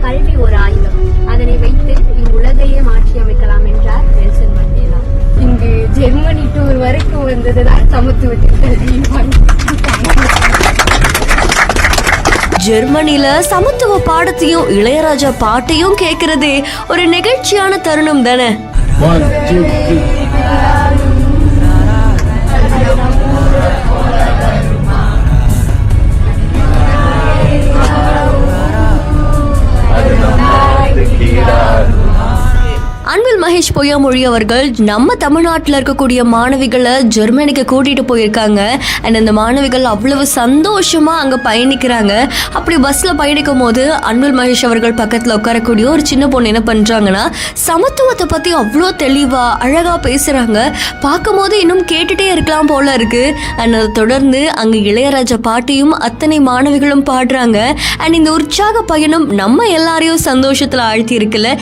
கல்வி ஒரு ஆயுதம், அதனை வைத்து இவ்வுலகையே மாற்றி அமைக்கலாம் என்றார் நெல்சன் மண்டேலா. இங்கு ஜெர்மனி டூர் வரைக்கும் வந்ததுதான் சமத்துவத்தின் கல்வி. ஜெர்மனில சமத்துவ பாடத்தையும் இளையராஜா பாட்டையும் கேட்கறதே ஒரு நெகிழ்ச்சியான தருணம் தானே. அன்பில் மகேஷ் பொய்யாமொழி அவர்கள் நம்ம தமிழ்நாட்டில் இருக்கக்கூடிய மாணவிகளை ஜெர்மனிக்கு கூட்டிட்டு போயிருக்காங்க. அண்ட் அந்த மாணவிகள் அவ்வளவு சந்தோஷமா அங்க பயணிக்கிறாங்க. அப்படி பஸ்ல பயணிக்கும் போது அன்பில் மகேஷ் அவர்கள் பக்கத்துல உட்காரக்கூடிய ஒரு சின்ன பொண்ணு என்ன பண்றாங்கன்னா சமத்துவத்தை பத்தி அவ்வளோ தெளிவா அழகா பேசுறாங்க. பார்க்கும் போது இன்னும் கேட்டுட்டே இருக்கலாம் போல இருக்கு. அண்ட் அதை தொடர்ந்து அங்க இளையராஜா பாட்டையும் அத்தனை மாணவிகளும் பாடுறாங்க. அண்ட் இந்த உற்சாக பயணம் நம்ம எல்லாரையும் சந்தோஷத்துல ஆழ்த்தி இருக்குல்ல.